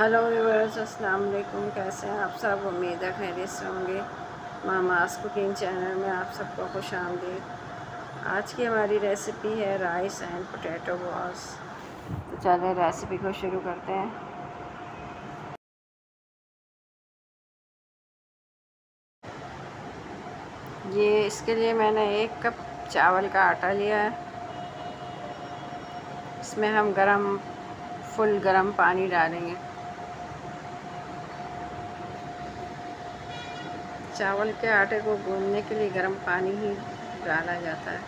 Hello viewers, अस्सलाम वालेकुम। कैसे हैं आप सब? उम्मीद है खैरियत से होंगे। मामास कुकिंग चैनल में आप सबको खुश आमदीद। आज की हमारी रेसिपी है राइस एंड पोटैटो बॉल्स। तो चलें रेसिपी को शुरू करते हैं। ये इसके लिए मैंने 1 कप चावल का आटा लिया है। इसमें हम फुल गरम पानी डालेंगे। चावल के आटे को गूंदने के लिए गर्म पानी ही डाला जाता है।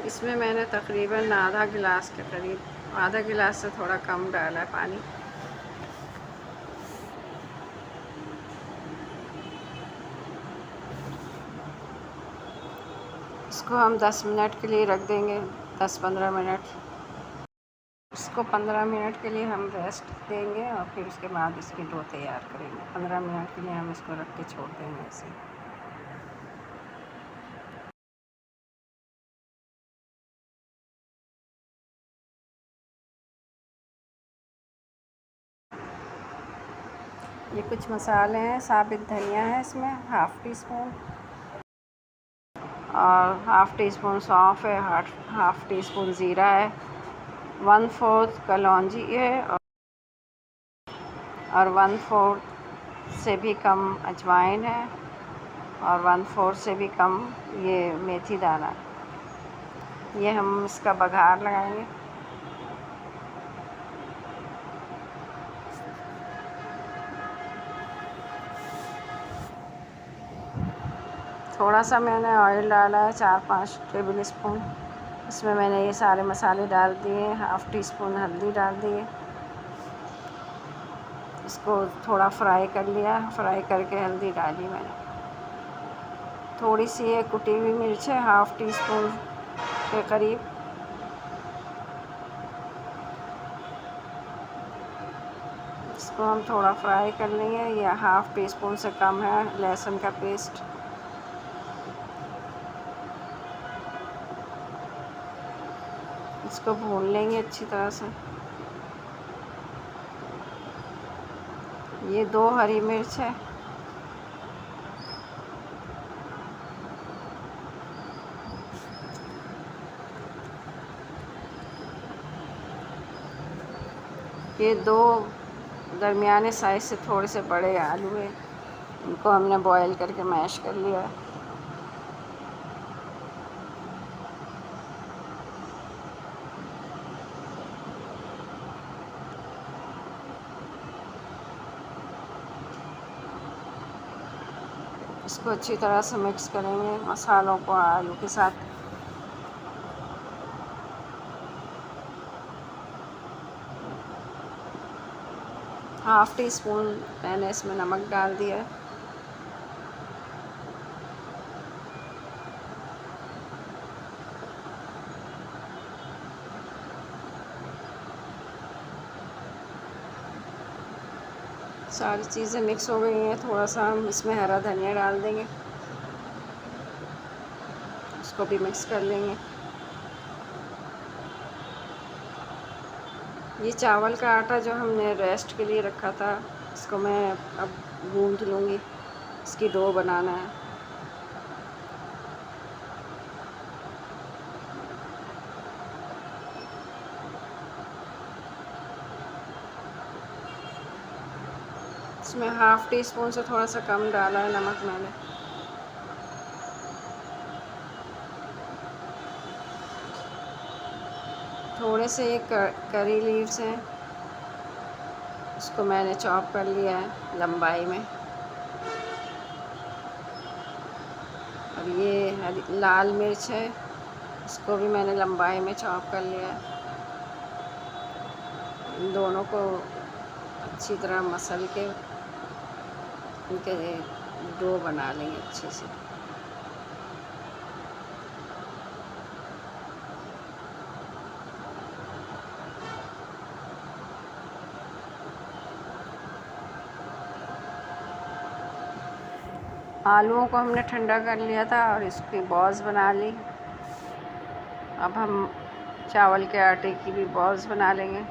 इसमें मैंने तकरीबन आधा गिलास के करीब, आधा गिलास से थोड़ा कम डाला है पानी। इसको हम 10 मिनट के लिए रख देंगे, 10-15 मिनट। इसको 15 मिनट के लिए हम रेस्ट देंगे और फिर उसके बाद इसकी डो तैयार करेंगे। 15 मिनट के लिए हम इसको रख के छोड़ देंगे ऐसे। ये कुछ मसाले हैं। साबित धनिया है इसमें 1/2 टी स्पून, और 1/2 टी स्पून सौंफ है, 1/2 टी स्पून ज़ीरा है, 1/4 कलौंजी है, और 1/4 से भी कम अजवाइन है, और 1/4 से भी कम ये मेथी दाना। ये हम इसका बघार लगाएंगे। थोड़ा सा मैंने ऑयल डाला है, 4-5 टेबल स्पून। इसमें मैंने ये सारे मसाले डाल दिए। 1/2 टी स्पून हल्दी डाल दिए। इसको थोड़ा फ्राई कर लिया। फ्राई करके हल्दी डाली मैंने। थोड़ी सी ये कुटी हुई मिर्च है, 1/2 टी स्पून के करीब। इसको हम थोड़ा फ्राई कर लेंगे। ये 1/2 टी स्पून से कम है लहसुन का पेस्ट। इसको भून लेंगे अच्छी तरह से। ये 2 हरी मिर्च है। ये 2 दरमियाने साइज़ से थोड़े से बड़े आलू है। इनको हमने बॉईल करके मैश कर लिया है। इसको अच्छी तरह से मिक्स करेंगे मसालों को आलू के साथ। हाफ़ टी स्पून मैंने इसमें नमक डाल दिया। सारी चीज़ें मिक्स हो गई हैं। थोड़ा सा हम इसमें हरा धनिया डाल देंगे। उसको भी मिक्स कर लेंगे। ये चावल का आटा जो हमने रेस्ट के लिए रखा था, इसको मैं अब गूँथ लूँगी। इसकी डो बनाना है। इसमें 1/2 टी स्पून से थोड़ा सा कम डाला है नमक मैंने। थोड़े से ये करी लीव्स हैं, उसको मैंने चॉप कर लिया है लंबाई में। और ये लाल मिर्च है, इसको भी मैंने लंबाई में चॉप कर लिया है। इन दोनों को अच्छी तरह मसल के इनके डो बना लेंगे अच्छे से। आलूओं को हमने ठंडा कर लिया था और इसकी बॉल्स बना ली। अब हम चावल के आटे की भी बॉल्स बना लेंगे।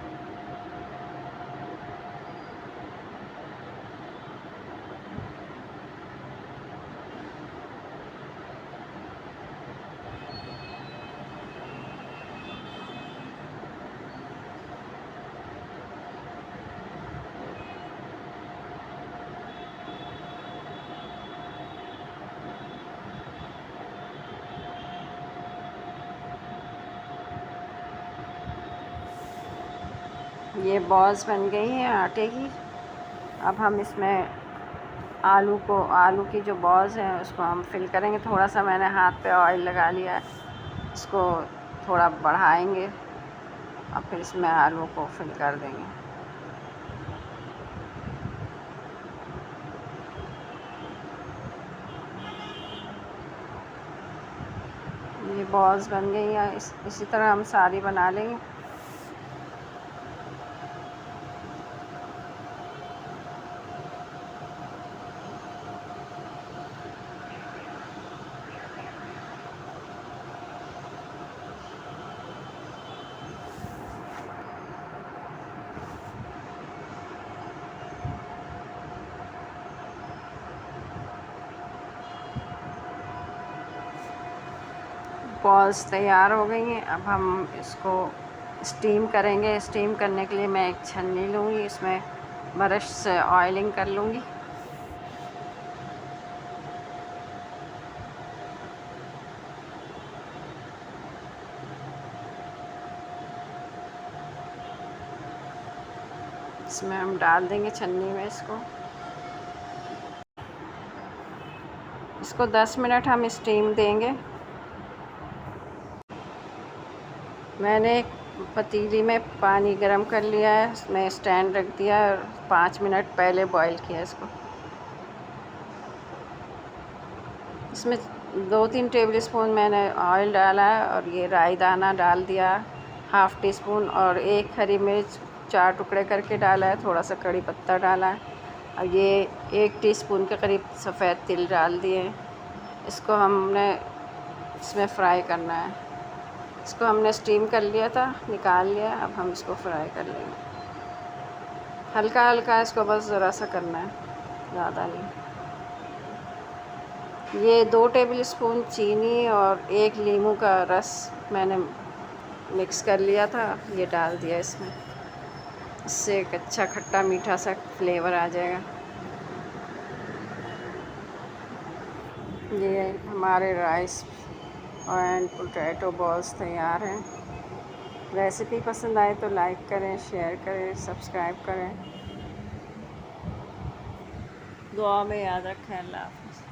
ये बॉल्स बन गई हैं आटे की। अब हम इसमें आलू की जो बॉल्स हैं उसको हम फिल करेंगे। थोड़ा सा मैंने हाथ पे ऑयल लगा लिया है, इसको थोड़ा बढ़ाएंगे और फिर इसमें आलू को फिल कर देंगे। ये बॉल्स बन गई हैं, इसी तरह हम सारी बना लेंगे। बॉल्स तैयार हो गई हैं। अब हम इसको स्टीम करेंगे। स्टीम करने के लिए मैं एक छन्नी लूँगी, इसमें ब्रश से ऑयलिंग कर लूँगी। इसमें हम डाल देंगे छन्नी में इसको 10 मिनट हम स्टीम देंगे। मैंने एक पतीली में पानी गरम कर लिया है, उसमें स्टैंड रख दिया है और 5 मिनट पहले बॉईल किया इसको। इसमें 2-3 टेबल स्पून मैंने ऑयल डाला है और ये राई दाना डाल दिया, हाफ़ टी स्पून, और एक हरी मिर्च 4 टुकड़े करके डाला है, थोड़ा सा कड़ी पत्ता डाला है और ये 1 टीस्पून के करीब सफ़ेद तिल डाल दिए। इसको हमने इसमें फ्राई करना है। इसको हमने स्टीम कर लिया था, निकाल लिया। अब हम इसको फ्राई कर लेंगे। हल्का हल्का इसको बस ज़रा सा करना है, ज़्यादा नहीं। ये 2 टेबल स्पून चीनी और 1 नींबू का रस मैंने मिक्स कर लिया था, ये डाल दिया इसमें। इससे एक अच्छा खट्टा मीठा सा फ्लेवर आ जाएगा। ये हमारे राइस एंड पोटैटो बॉल्स तैयार हैं। रेसिपी पसंद आए तो लाइक करें, शेयर करें, सब्सक्राइब करें। दुआ में याद रखें। अल्लाह हाफ़िज़।